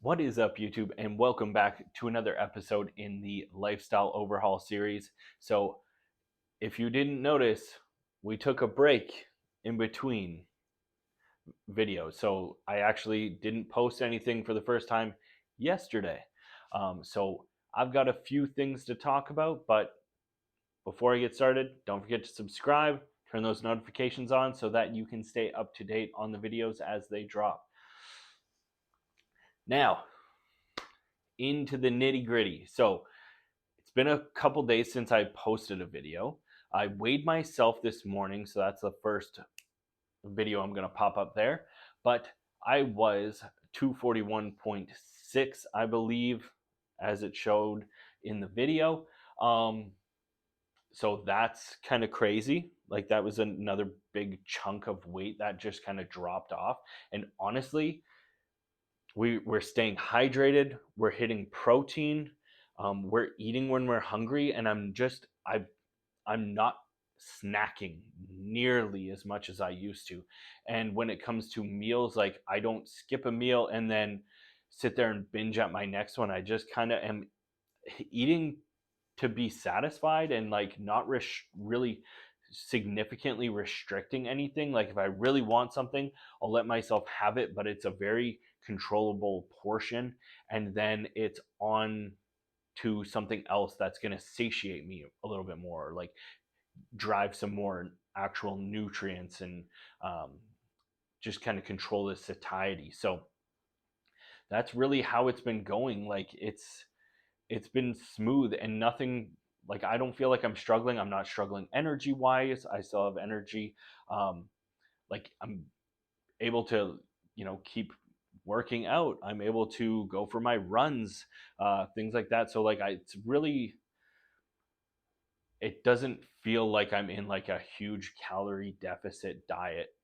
What is up, YouTube, and welcome back to another episode in the Lifestyle Overhaul series. So, if you didn't notice, we took a break in between videos. So, I actually didn't post anything for the first time yesterday. So, I've got a few things to talk about, but before I get started, don't forget to subscribe, turn those notifications on so that you can stay up to date on the videos as they drop. Now, into the nitty gritty. So, it's been a couple days since I posted a video. I weighed myself this morning, so that's the first video I'm going to pop up there. But I was 241.6, I believe, as it showed in the video. So that's kind of crazy. Like, that was another big chunk of weight that just kind of dropped off. And honestly, we're staying hydrated, we're hitting protein, we're eating when we're hungry, and I'm not snacking nearly as much as I used to. And when it comes to meals, like, I don't skip a meal and then sit there and binge at my next one. I just kind of am eating to be satisfied and like not really significantly restricting anything. Like, if I really want something, I'll let myself have it, but it's a very controllable portion, and then it's on to something else that's going to satiate me a little bit more, or like drive some more actual nutrients, and um, just kind of control the satiety. So that's really how it's been going. Like, it's been smooth and nothing. Like, I don't feel like I'm struggling. I'm not struggling energy wise. I still have energy. um like, I'm able to, keep working out. I'm able to go for my runs, things like that. So like, it's really, it doesn't feel like I'm in like a huge calorie deficit diet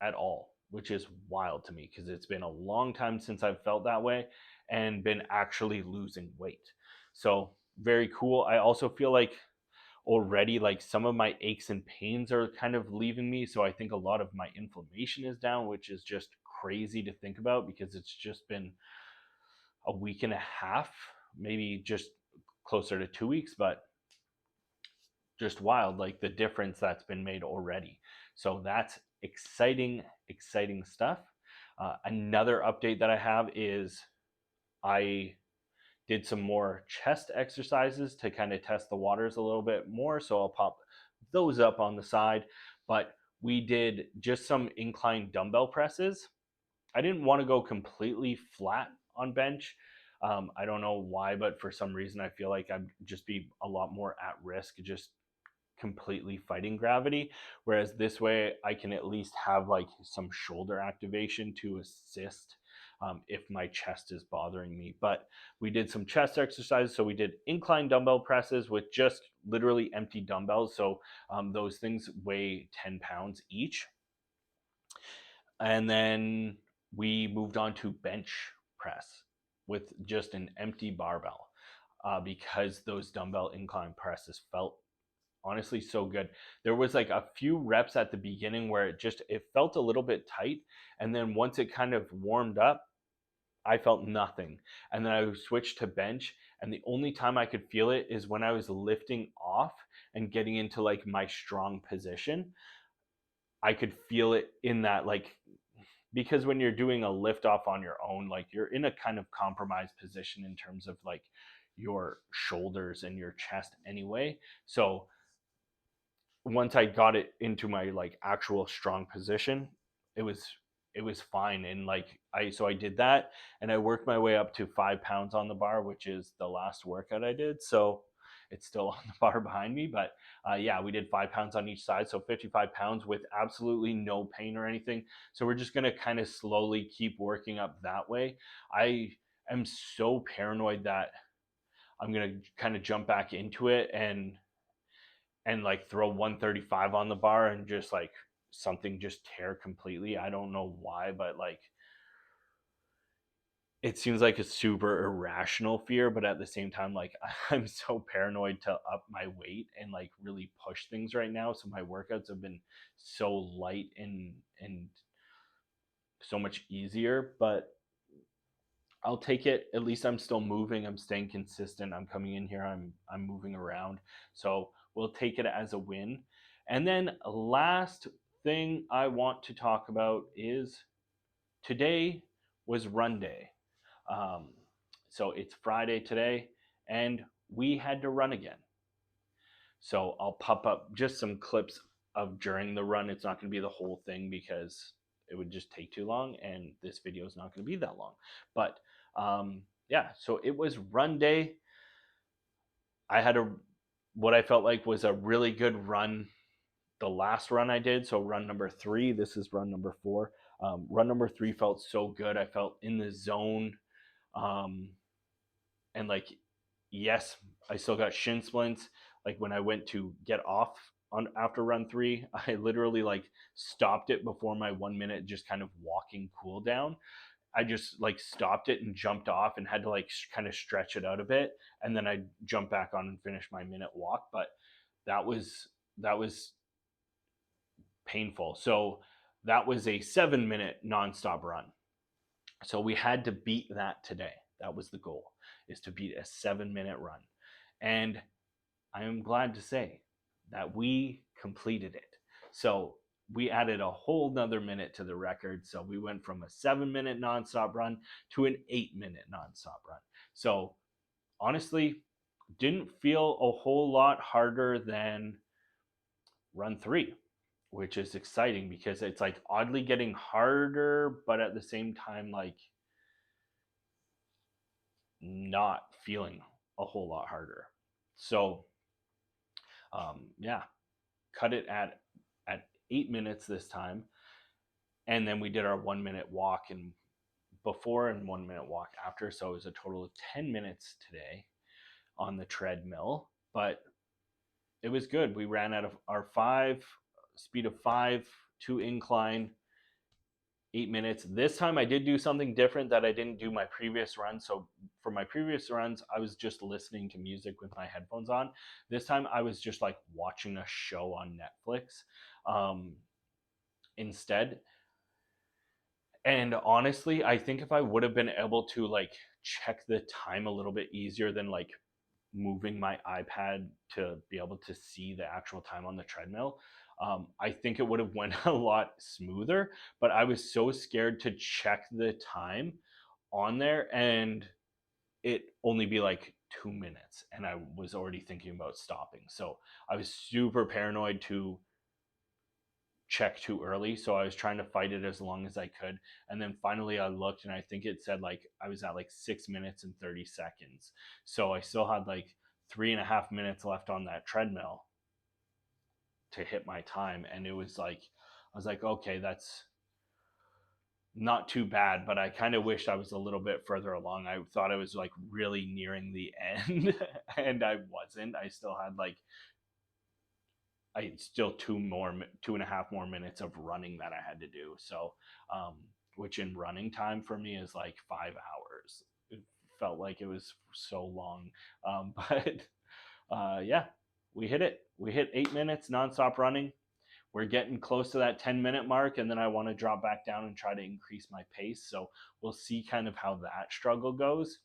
at all, which is wild to me because it's been a long time since I've felt that way and been actually losing weight. So very cool. I also feel like already, like, some of my aches and pains are kind of leaving me. So I think a lot of my inflammation is down, which is just crazy to think about because it's just been a week and a half, maybe just closer to 2 weeks, but just wild, like the difference that's been made already. So that's exciting, exciting stuff. Another update that I have is I did some more chest exercises to kind of test the waters a little bit more. So I'll pop those up on the side. But we did just some incline dumbbell presses. I didn't want to go completely flat on bench. I don't know why, but for some reason I feel like I'd just be a lot more at risk just completely fighting gravity, whereas this way I can at least have like some shoulder activation to assist if my chest is bothering me. But we did some chest exercises. So we did incline dumbbell presses with just literally empty dumbbells. So those things weigh 10 pounds each. And then we moved on to bench press with just an empty barbell, because those dumbbell incline presses felt honestly so good. There was like a few reps at the beginning where it felt a little bit tight, and then once it kind of warmed up, I felt nothing. And then I switched to bench, and the only time I could feel it is when I was lifting off and getting into like my strong position. I could feel it in that, like, because when you're doing a lift off on your own, like, you're in a kind of compromised position in terms of like your shoulders and your chest anyway. So once I got it into my like actual strong position, it was it was fine. And like, I did that, and I worked my way up to 5 pounds on the bar, which is the last workout I did. So it's still on the bar behind me, but yeah, we did 5 pounds on each side, so 55 pounds with absolutely no pain or anything. So we're just gonna kind of slowly keep working up that way. I am so paranoid that I'm gonna kind of jump back into it and like throw 135 on the bar and just like something just tear completely. I don't know why, but like, it seems like a super irrational fear, but at the same time, like, I'm so paranoid to up my weight and like really push things right now. So my workouts have been so light and so much easier. But I'll take it. At least I'm still moving. I'm staying consistent. I'm coming in here. I'm moving around. So we'll take it as a win. And then last thing I want to talk about is today was run day. Um, so it's Friday today, and we had to run again. So I'll pop up just some clips of during the run. It's not going to be the whole thing because it would just take too long, and this video is not going to be that long. But yeah, so it was run day. I had a what I felt like was a really good run. The last run I did, so run number 3. This is run number 4. Run number 3 felt so good. I felt in the zone, um, and like, yes, I still got shin splints. Like when I went to get off on after run 3, I literally like stopped it before my 1 minute just kind of walking cool down. I just like stopped it and jumped off and had to like kind of stretch it out a bit, and then I jumped back on and finished my minute walk. But that was painful. So that was a 7 minute nonstop run. So we had to beat that today. That was the goal, is to beat a 7 minute run. And I am glad to say that we completed it. So we added a whole nother minute to the record. So we went from a 7 minute nonstop run to an 8 minute nonstop run. So honestly, didn't feel a whole lot harder than run 3, which is exciting because it's like oddly getting harder, but at the same time, like not feeling a whole lot harder. So yeah, cut it at 8 minutes this time, and then we did our 1 minute walk and before and 1 minute walk after. So it was a total of 10 minutes today on the treadmill, but it was good. We ran out of our speed of 5 to incline 8 minutes. This time I did do something different that I didn't do my previous run. So for my previous runs, I was just listening to music with my headphones on. This time I was just like watching a show on Netflix instead. And honestly, I think if I would have been able to like check the time a little bit easier than like moving my iPad to be able to see the actual time on the treadmill, I think it would have went a lot smoother. But I was so scared to check the time on there and it only be like 2 minutes, and I was already thinking about stopping. So I was super paranoid to check too early, so I was trying to fight it as long as I could. And then finally I looked and I think it said like I was at like 6 minutes and 30 seconds. So I still had like 3.5 minutes left on that treadmill to hit my time. And it was like, I was like, okay, that's not too bad, but I kind of wished I was a little bit further along. I thought I was like really nearing the end and I wasn't. I still had like I still 2.5 more minutes of running that I had to do. So, which in running time for me is like 5 hours. It felt like it was so long, but yeah, we hit it. We hit 8 minutes nonstop running. We're getting close to that 10 minute mark, and then I want to drop back down and try to increase my pace. So we'll see kind of how that struggle goes.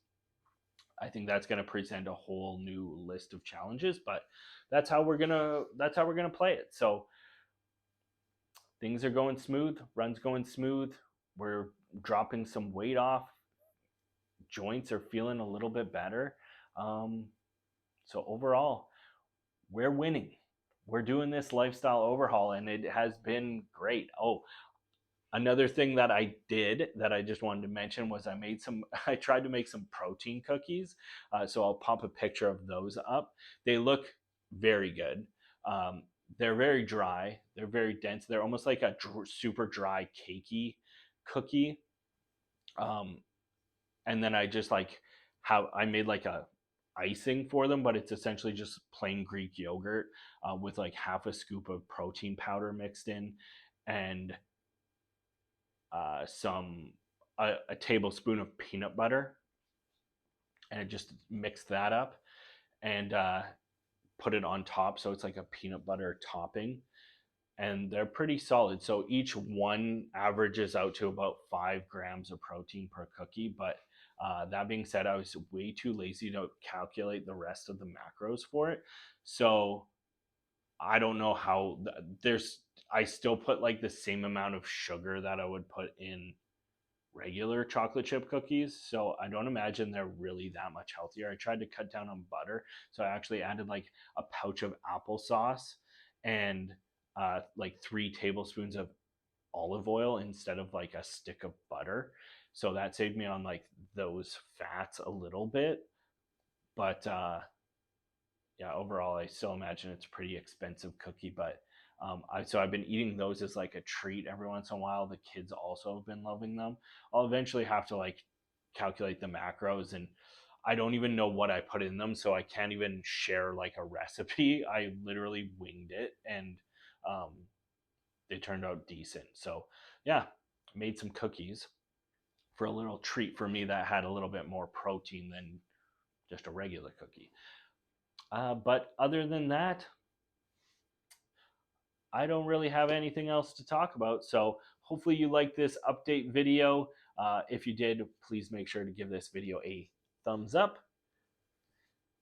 I think that's going to present a whole new list of challenges, but that's how we're gonna play it. So things are going smooth, runs going smooth. We're dropping some weight off. Joints are feeling a little bit better. So overall, we're winning. We're doing this lifestyle overhaul, and it has been great. Oh, another thing that I did that I just wanted to mention was I tried to make some protein cookies. So I'll pop a picture of those up. They look very good. Um, they're very dry. They're very dense. They're almost like a super dry cakey cookie. Um, and then I just like how I made like a icing for them, but it's essentially just plain Greek yogurt with like half a scoop of protein powder mixed in, and a tablespoon of peanut butter, and I just mixed that up and put it on top, so it's like a peanut butter topping, and they're pretty solid. So each one averages out to about 5 grams of protein per cookie, but That being said, I was way too lazy to calculate the rest of the macros for it. So I don't know how there's, I still put like the same amount of sugar that I would put in regular chocolate chip cookies. So I don't imagine they're really that much healthier. I tried to cut down on butter. So I actually added like a pouch of applesauce and like 3 tablespoons of olive oil instead of like a stick of butter. So that saved me on like those fats a little bit. But yeah, overall, I still imagine it's a pretty expensive cookie. But so I've been eating those as like a treat every once in a while. The kids also have been loving them. I'll eventually have to like calculate the macros, and I don't even know what I put in them, so I can't even share like a recipe. I literally winged it, and um, they turned out decent. So yeah, made some cookies for a little treat for me that had a little bit more protein than just a regular cookie. But other than that, I don't really have anything else to talk about. So hopefully you liked this update video. If you did, please make sure to give this video a thumbs up.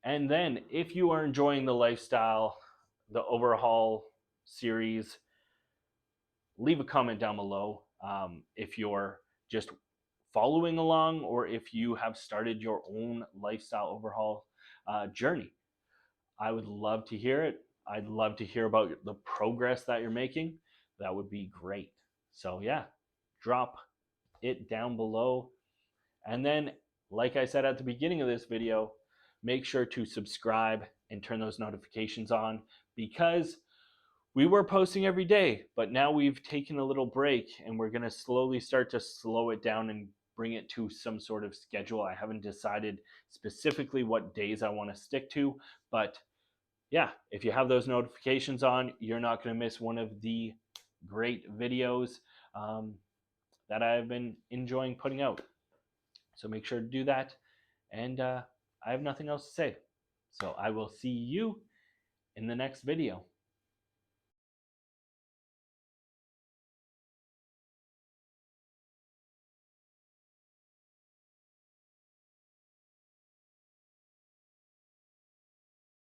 And then if you are enjoying the lifestyle, the overhaul series, leave a comment down below. If you're just following along or if you have started your own lifestyle overhaul journey. I would love to hear it. I'd love to hear about the progress that you're making. That would be great. So, yeah, drop it down below. And then, like I said at the beginning of this video, make sure to subscribe and turn those notifications on because we were posting every day, but now we've taken a little break and we're going to slowly start to slow it down and bring it to some sort of schedule. I haven't decided specifically what days I want to stick to, but yeah, if you have those notifications on, you're not going to miss one of the great videos that I've been enjoying putting out. So make sure to do that. And I have nothing else to say. So I will see you in the next video.